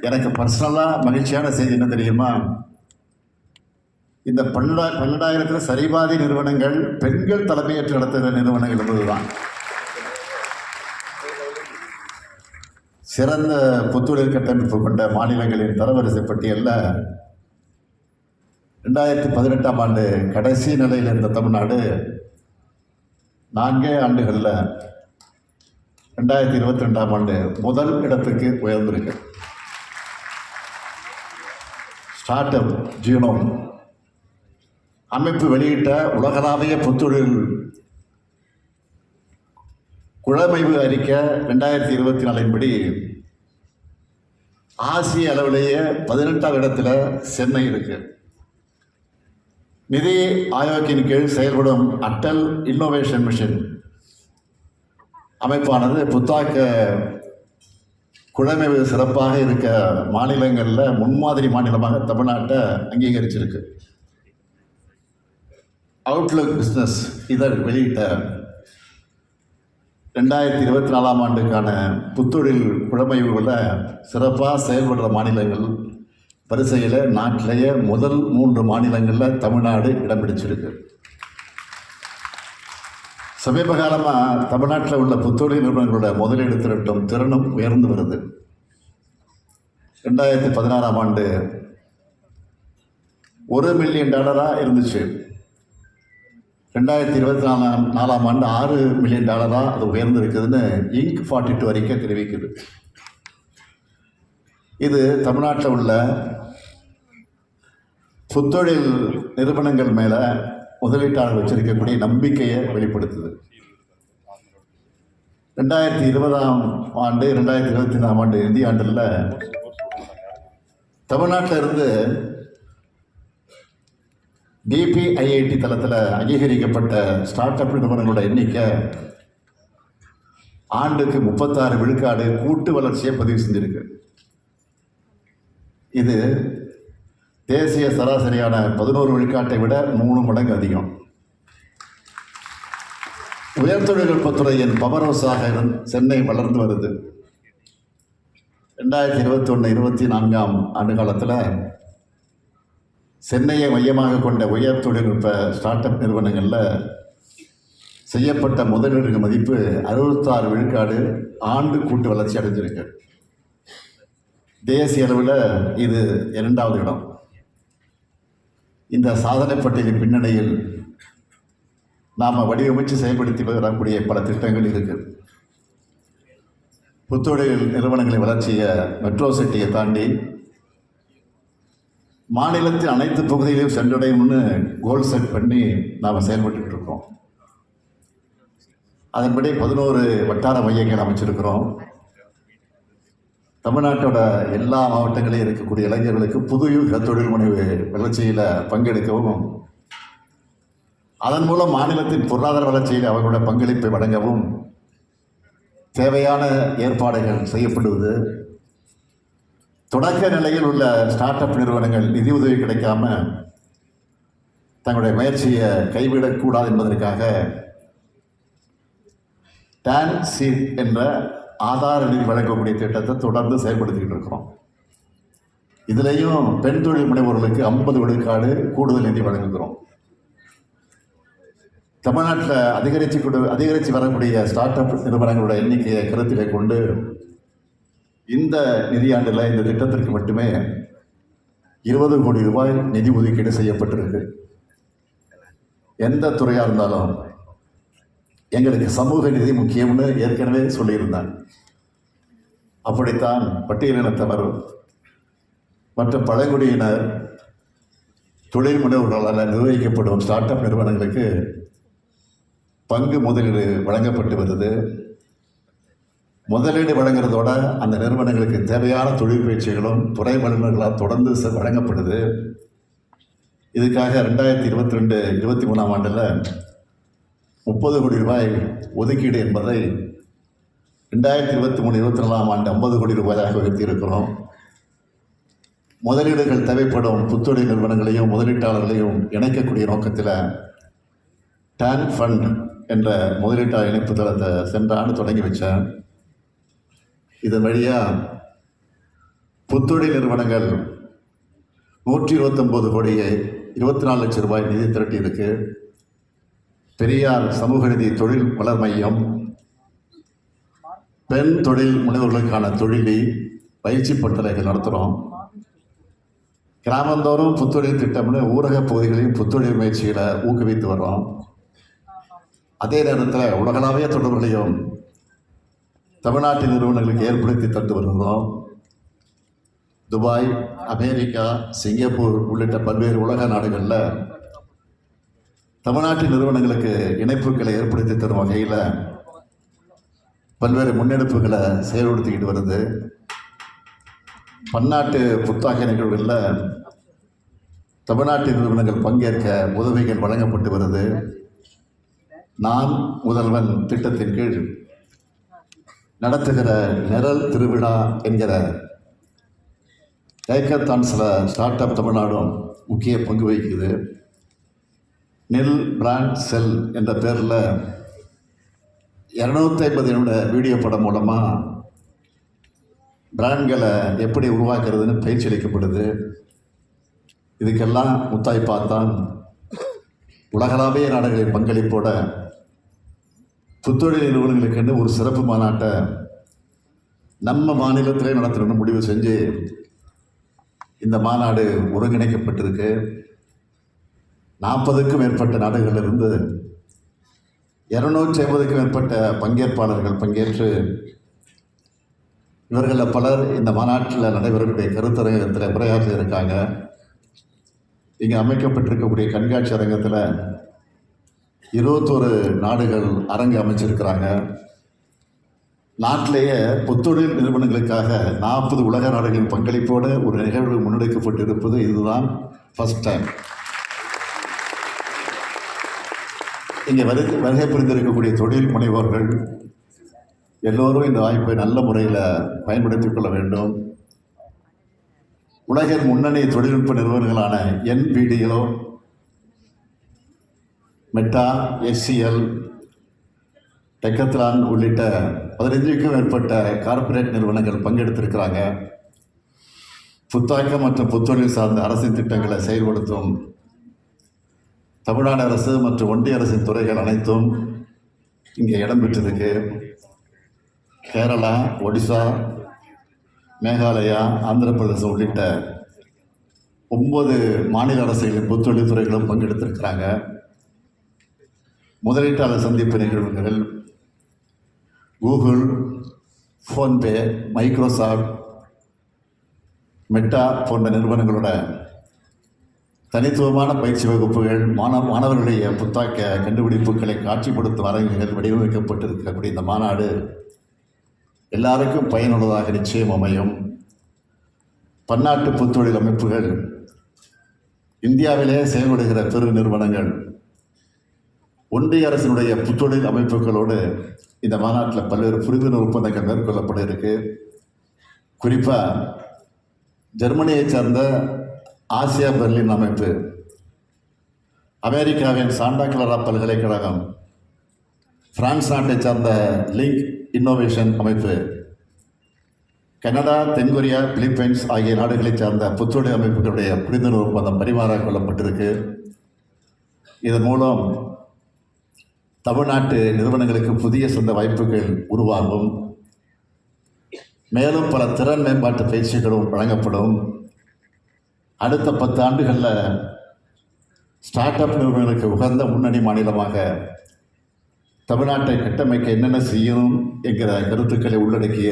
எனக்கு பர்சனலாக மகிழ்ச்சியான செய்தி என்ன தெரியுமா? இந்த 12,000 சரிபாதி நிறுவனங்கள் பெண்கள் தலைமையேற்று நடத்துகிற நிறுவனங்கள் என்பதுதான். சிறந்த புத்தொழில் கட்டமைப்பு கொண்ட மாநிலங்களின் தரவரிசை பட்டியலில் 2018ஆம் ஆண்டு கடைசி நிலையில் இருந்த தமிழ்நாடு 4 ஆண்டுகளில் 2022ஆம் ஆண்டு முதல் இடத்துக்கு உயர்ந்திருக்கு. ஸ்டார்ட் அப் ஜீனோம் அமைப்பு வெளியிட்ட உலகளாவிய புத்தொழில் குழமைவு அறிக்கை 2024 படி ஆசிய அளவிலேயே 18ஆம் இடத்துல சென்னை இருக்கு. நிதி ஆயோக்கின் கீழ் செயல்படும் அட்டல் இன்னோவேஷன் மிஷன் அமைப்பானது புத்தாக்க குழமைவு சிறப்பாக இருக்க மாநிலங்களில் முன்மாதிரி மாநிலமாக தமிழ்நாட்டை அங்கீகரிச்சிருக்கு. அவுட்லுக் பிஸ்னஸ் இதழ் வெளியிட்ட 2024ஆம் ஆண்டுக்கான புத்தொழில் குழமைவுகளில் சிறப்பாக செயல்படுற மாநிலங்கள் வரிசையில் நாட்டிலேயே முதல் 3 மாநிலங்களில் தமிழ்நாடு இடம் பிடிச்சிருக்கு. சமீப காலமாக தமிழ்நாட்டில் உள்ள புத்தொழில் நிறுவனங்களோட முதலீடு திரட்டும் திறனும் உயர்ந்து வருது. 2016ஆம் ஆண்டு $1 மில்லியன் இருந்துச்சு. 2024ஆம் ஆண்டு $6 மில்லியன் அது உயர்ந்து இருக்குதுன்னு இங்க் 42 அறிக்கை தெரிவிக்குது. இது தமிழ்நாட்டில் உள்ள புத்தொழில் நிறுவனங்கள் மேலே முதலீட்டாளர் வச்சிருக்கக்கூடிய நம்பிக்கையை வெளிப்படுத்துது. 2020ஆம் ஆண்டு 2024ஆம் ஆண்டு நிதியாண்டில் தமிழ்நாட்டில் இருந்து DPIIT தளத்தில் அங்கீகரிக்கப்பட்ட ஸ்டார்ட் அப் நிறுவனங்களோட எண்ணிக்கை ஆண்டுக்கு 36 விழுக்காடு கூட்டு வளர்ச்சியை பதிவு செஞ்சிருக்கு. இது தேசிய சராசரியான 11 விழுக்காட்டை விட 3 மடங்கு அதிகம். உயர் தொழில்நுட்பத்துறையின் பவர் ஹவுஸாக சென்னை வளர்ந்து வருது. 2021-24ஆம் ஆண்டு காலத்தில் சென்னையை மையமாக கொண்ட உயர் தொழில்நுட்ப ஸ்டார்ட் அப் நிறுவனங்களில் செய்யப்பட்ட முதலீடு மதிப்பு 66 விழுக்காடு ஆண்டு கூட்டு வளர்ச்சி அடைஞ்சிருக்கு. தேசிய அளவில் இது 2வது இடம். இந்த சாதனை பட்டியலின் பின்னணியில் நாம் வடிவமைச்சு செயல்படுத்தி வரக்கூடிய பல திட்டங்கள் இருக்குது. புத்தொழில் நிறுவனங்களின் வளர்ச்சியை மெட்ரோ சிட்டியை தாண்டி மாநிலத்தின் அனைத்து பகுதிகளையும் சென்றடையும்னு கோல் செட் பண்ணி நாம் செயல்பட்டு இருக்கோம். அதன்படி 11 வட்டார மையங்கள் அமைச்சிருக்கிறோம். தமிழ்நாட்டோட எல்லா மாவட்டங்களிலும் இருக்கக்கூடிய இளைஞர்களுக்கு புதுயுக தொழில் முனைவு வளர்ச்சியில் பங்கெடுக்கவும், அதன் மூலம் மாநிலத்தின் பொருளாதார வளர்ச்சியில் அவர்களோட பங்களிப்பை வழங்கவும் தேவையான ஏற்பாடுகள் செய்யப்படுவது. தொடக்க நிலையில் உள்ள ஸ்டார்ட் அப் நிறுவனங்கள் நிதி உதவி கிடைக்காம தங்களுடைய முயற்சியை கைவிடக்கூடாது என்பதற்காக டான்சீட் என்ற ஆதார நிதி வழங்கக்கூடிய திட்டத்தை தொடர்ந்து செயல்படுத்திக்கிட்டு இருக்கிறோம். இதுலேயும் பெண் தொழில் முனைவோர்களுக்கு 50 விழுக்காடு கூடுதல் நிதி வழங்குகிறோம். தமிழ்நாட்டில் அதிகரித்து வரக்கூடிய ஸ்டார்ட் அப் நிறுவனங்களோட எண்ணிக்கையை கருத்திலே கொண்டு இந்த நிதியாண்டில் இந்த திட்டத்திற்கு மட்டுமே 20 கோடி ரூபாய் நிதி ஒதுக்கீடு செய்யப்பட்டிருக்கு. எந்த துறையாக இருந்தாலும் எங்களுக்கு சமூக நிதி முக்கியம்னு ஏற்கனவே சொல்லியிருந்தாங்க. அப்படித்தான் பட்டியலினத்தவர் மற்றும் பழங்குடியினர் தொழில் முனைவோர்களால் நிர்வகிக்கப்படும் ஸ்டார்ட் அப் நிறுவனங்களுக்கு பங்கு முதலீடு வழங்கப்பட்டு வருது. முதலீடு வழங்குறதோட அந்த நிறுவனங்களுக்கு தேவையான தொழில் பயிற்சிகளும் துறை வல்லுநர்களால் தொடர்ந்து வழங்கப்படுது. இதுக்காக 2022-23ஆம் ஆண்டில் 30 கோடி ரூபாய் ஒதுக்கீடு என்பதை 2023-24ஆம் ஆண்டு 50 கோடி ரூபாயாக உயர்த்தியிருக்கிறோம். முதலீடுகள் தேவைப்படும் புத்தொழில் நிறுவனங்களையும் முதலீட்டாளர்களையும் இணைக்கக்கூடிய நோக்கத்தில் டான் ஃபண்ட் என்ற முதலீட்டாளர் இணைப்பு தளத்தை சென்ற ஆண்டு தொடங்கி வச்சேன். இதன் வழியாக புத்தொழில் நிறுவனங்கள் 129 கோடியே 24 லட்சம் ரூபாய் நிதி திரட்டி இருக்கு. பெரியார் சமூக நிதி தொழில் வளர் மையம், பெண் தொழில் முனைவர்களுக்கான தொழிலி பயிற்சி பட்டறைகள் நடத்துகிறோம். கிராமந்தோறும் புத்தொழில் திட்டம்னு ஊரக பகுதிகளையும் புத்தொழில் முயற்சிகளை ஊக்குவித்து வர்றோம். அதே நேரத்தில் உலகளாவிய தொடர்புகளையும் தமிழ்நாட்டு நிறுவனங்களுக்கு ஏற்படுத்தி தந்து வருகிறோம். துபாய், அமெரிக்கா, சிங்கப்பூர் உள்ளிட்ட பல்வேறு உலக நாடுகளில் தமிழ்நாட்டு நிறுவனங்களுக்கு இணைப்புகளை ஏற்படுத்தி தரும் வகையில் பல்வேறு முன்னெடுப்புகளை செயல்படுத்திக்கிட்டு வருது. பன்னாட்டு புத்தாக்க நிகழ்வுகளில் தமிழ்நாட்டு நிறுவனங்கள் பங்கேற்க உதவிகள் வழங்கப்பட்டு வருது. நான் முதல்வன் திட்டத்தின் கீழ் நடத்துகிற நிரல் திருவிழா என்கிற ஹேக்கத்தான்ஸில் ஸ்டார்ட் அப் தமிழ்நாடும் முக்கிய பங்கு வகிக்குது. நில் பிராண்ட் செல் என்ற பேரில் 250 நிமிட வீடியோ படம் மூலமாக பிராண்ட்களை எப்படி உருவாக்குறதுன்னு பயிற்சி அளிக்கப்படுது. இதுக்கெல்லாம் முத்தாய்ப்பாத்தான் உலகளாவிய நாடுகளின் பங்களிப்போட புத்தொழில் நிறுவனங்களுக்கென்று ஒரு சிறப்பு மாநாட்டை நம்ம மாநிலத்திலே நடத்தணும்னு முடிவு செஞ்சு இந்த மாநாடு ஒருங்கிணைக்கப்பட்டிருக்கு. 40க்கும் மேற்பட்ட நாடுகளிலிருந்து 250க்கும் மேற்பட்ட பங்கேற்பாளர்கள் பங்கேற்று இவர்களில் பலர் இந்த மாநாட்டில் நடைபெறக்கூடிய கருத்தரங்கத்தில் உரையாற்றி இருக்காங்க. இங்கே அமைக்கப்பட்டிருக்கக்கூடிய கண்காட்சி அரங்கத்தில் 21 நாடுகள் அரங்கு அமைச்சிருக்கிறாங்க. நாட்டிலேயே புத்தொழில் நிறுவனங்களுக்காக 40 உலக நாடுகளின் பங்களிப்போடு ஒரு நிகழ்வு முன்னெடுக்கப்பட்டு இருப்பது இதுதான் ஃபர்ஸ்ட் டைம். இங்கே வருகை புரிந்திருக்கக்கூடிய தொழில் முனைவோர்கள் எல்லோரும் இந்த வாய்ப்பை நல்ல முறையில் பயன்படுத்திக் கொள்ள வேண்டும். உலகின் முன்னணி தொழில்நுட்ப நிறுவனங்களான NVIDIA, மெட்டா, HCL, டெக்கத்லான் உள்ளிட்ட 15க்கும் மேற்பட்ட கார்ப்பரேட் நிறுவனங்கள் பங்கெடுத்திருக்கிறாங்க. புத்தாக்கம் மற்றும் புத்தொழில் சார்ந்த அரசின் திட்டங்களை செயல்படுத்தும் தமிழ்நாடு அரசு மற்றும் ஒன்றிய அரசின் துறைகள் அனைத்தும் இங்கே இடம்பெற்றிருக்கு. கேரளா, ஒடிசா, மேகாலயா, ஆந்திர பிரதேசம் உள்ளிட்ட 9 மாநில அரசுகளின் புத்தொழில் துறைகளும் பங்கெடுத்திருக்கிறாங்க. முதலீட்டாளர் சந்திப்பு நிகழ்வுகள் கூகுள், ஃபோன்பே, மைக்ரோசாஃப்ட், மெட்டா போன்ற நிறுவனங்களோட தனித்துவமான பயிற்சி வகுப்புகள், மாணவர்களுடைய புத்தாக்க கண்டுபிடிப்புகளை காட்சிப்படுத்தும் அரங்குகள் வடிவமைக்கப்பட்டிருக்கக்கூடிய இந்த மாநாடு எல்லாருக்கும் பயனுள்ளதாக நிச்சயம் அமையும். பன்னாட்டு புத்தொழில் அமைப்புகள், இந்தியாவிலே செயல்படுகிற பெரு நிறுவனங்கள், ஒன்றிய அரசினுடைய புத்தொழில் அமைப்புகளோடு இந்த மாநாட்டில் பல்வேறு புரிந்துணர்வு ஒப்பந்தங்கள் மேற்கொள்ளப்பட இருக்கு. குறிப்பாக ஜெர்மனியை சார்ந்த ஆசியா பெர்லின் அமைப்பு, அமெரிக்காவின் சாண்டா கிளாரா பல்கலைக்கழகம், பிரான்ஸ் நாட்டை சார்ந்த லிங்க் இன்னோவேஷன் அமைப்பு, கனடா, தென்கொரியா, பிலிப்பைன்ஸ் ஆகிய நாடுகளைச் சார்ந்த புத்தொழில் அமைப்புகளுடைய புரிந்துணர்வு ஒப்பந்தம் பரிமாறிக் கொள்ளப்பட்டிருக்கு. இதன் மூலம் தமிழ்நாட்டு நிறுவனங்களுக்கு புதிய சொந்த வாய்ப்புகள் உருவாகும். மேலும் பல திறன் மேம்பாட்டு பயிற்சிகளும் வழங்கப்படும். அடுத்த 10 ஆண்டுகளில் ஸ்டார்ட் அப் நிறுவனங்களுக்கு உகந்த முன்னணி மாநிலமாக தமிழ்நாட்டை கட்டமைக்க என்னென்ன செய்யணும் என்கிற கருத்துக்களை உள்ளடக்கிய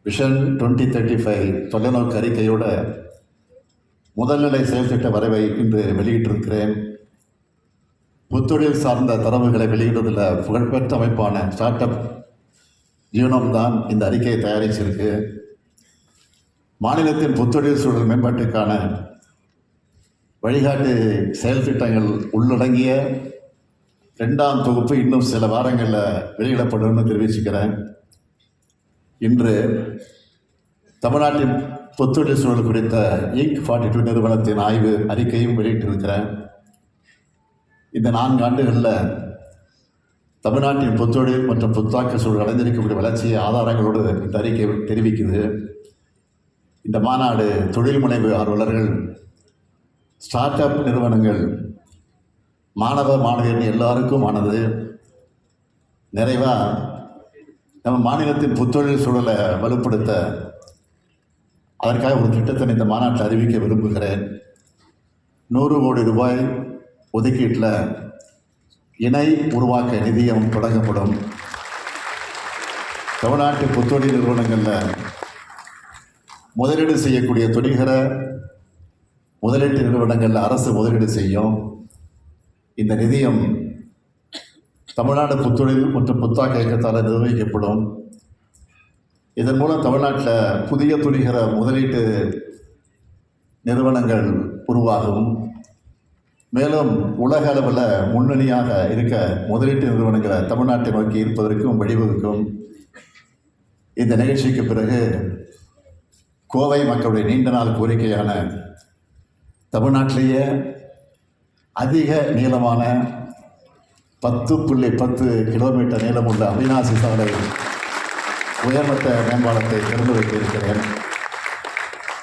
விஷன் 2035 தொலைநோக்கு அறிக்கையோட முதல்நிலை செயல்திட்ட வரைவை இன்று வெளியிட்டிருக்கிறேன். புத்தொழில் சார்ந்த தரவுகளை வெளியிடுவதில் புகழ்பெற்ற அமைப்பான ஸ்டார்ட் அப் ஜீவனம் தான் இந்த அறிக்கையை தயாரிச்சிருக்கு. மாநிலத்தின் புத்தொழில் சூழல் மேம்பாட்டுக்கான வழிகாட்டு செயல் திட்டங்கள் உள்ளடங்கிய 2ஆம் தொகுப்பு இன்னும் சில வாரங்களில் வெளியிடப்படும்னு தெரிவிச்சுக்கிறேன். இன்று தமிழ்நாட்டின் புத்தொழில் சூழல் குறித்த Inc. 42 நிறுவனத்தின் ஆய்வு அறிக்கையும் வெளியிட்டிருக்கிறேன். இந்த 4 ஆண்டுகளில் தமிழ்நாட்டின் புத்தொழில் மற்றும் புத்தாக்க சூழல் அடைந்திருக்கக்கூடிய வளர்ச்சியை ஆதாரங்களோடு இந்த அறிக்கை தெரிவிக்குது. இந்த மாநாடு தொழில் முனைவு ஆர்வலர்கள், ஸ்டார்ட் அப் நிறுவனங்கள், மாணவ மாணவியர் எல்லாருக்கும் ஆனது. நிறைவாக நம்ம மாநிலத்தின் புத்தொழில் சூழலை வலுப்படுத்த அதற்காக ஒரு திட்டத்தை இந்த மாநாட்டில் அறிவிக்க விரும்புகிறேன். 100 கோடி ரூபாய் ஒதுக்கீட்டில் இணை உருவாக்க நிதியம் தொடங்கப்படும். தமிழ்நாட்டு புத்தொழில் நிறுவனங்களில் முதலீடு செய்யக்கூடிய துணிகர முதலீட்டு நிறுவனங்களில் அரசு முதலீடு செய்யும். இந்த நிதியம் தமிழ்நாடு புத்தொழில் மற்றும் புத்தாக்க இயக்கத்தால் நிர்வகிக்கப்படும். இதன் மூலம் தமிழ்நாட்டில் புதிய துணிகர முதலீட்டு நிறுவனங்கள் உருவாகும். மேலும் உலக அளவில் முன்னணியாக இருக்க முதலீட்டு நிறுவனங்களை தமிழ்நாட்டை நோக்கி இருப்பதற்கும் வழிவகுக்கும். இந்த நிகழ்ச்சிக்கு பிறகு கோவை மக்களுடைய நீண்ட நாள் கோரிக்கையான தமிழ்நாட்டிலேயே அதிக நீளமான 10.10 கிலோமீட்டர் நீளமுள்ள அவிநாசி சாலை உயர்மட்ட மேம்பாலத்தை திறந்து வைக்க இருக்கிறேன்.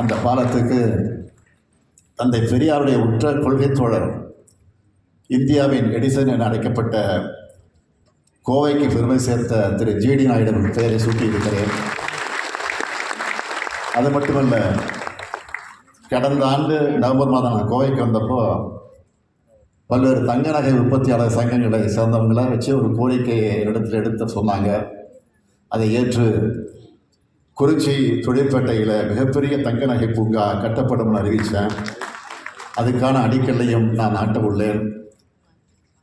அந்த பாலத்துக்கு தந்தை பெரியாருடைய உற்ற கொள்கை தோழர், இந்தியாவின் எடிசன் என அழைக்கப்பட்ட கோவைக்கு பெருமை சேர்த்த திரு ஜிடி நாயுடு பெயரை சூட்டியிருக்கிறேன். அது மட்டுமல்ல, கடந்த ஆண்டு நவம்பர் மாதம் நான் கோவைக்கு வந்தப்போ பல்வேறு தங்க நகை உற்பத்தியாளர் சங்கங்களை சேர்ந்தவங்களை வச்சு ஒரு கோரிக்கையை இடத்துல எடுத்து சொன்னாங்க. அதை ஏற்று குறிச்சி தொழிற்பேட்டையில் மிகப்பெரிய தங்க நகை பூங்கா கட்டப்படும்னு அறிவித்தேன். அதுக்கான அடிக்கல்லையும் நான் நாட்ட உள்ளேன்.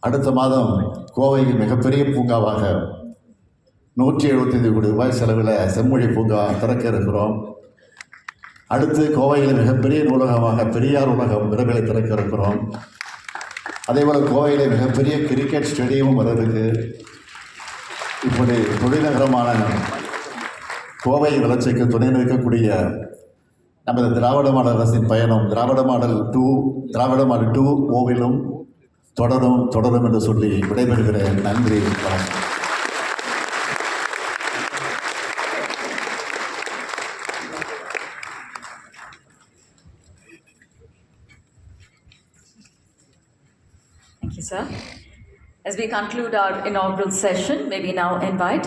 அடுத்த மாதம் கோவையில் மிகப்பெரிய பூங்காவாக 175 கோடி ரூபாய் செலவில் செம்மொழி பூங்கா திறக்க இருக்கிறோம். அடுத்து கோவையில் மிகப்பெரிய நூலகமாக பெரியார் உலகம் விரைவில் திறக்க இருக்கிறோம். அதேபோல் கோவையில் மிகப்பெரிய கிரிக்கெட் ஸ்டேடியமும் வர இருக்கு. இப்படி தொழில்நகரமான கோவை வளர்ச்சிக்கு துணை நிற்கக்கூடிய நமது திராவிட மாடல் அரசின் பயணம் திராவிட மாடல் 2 ஓவிலும் தொடரும் என்று சொல்லி விடைபெறுகிறேன். நன்றி, வணக்கம். Thank you, sir. As we conclude our inaugural session, may we now invite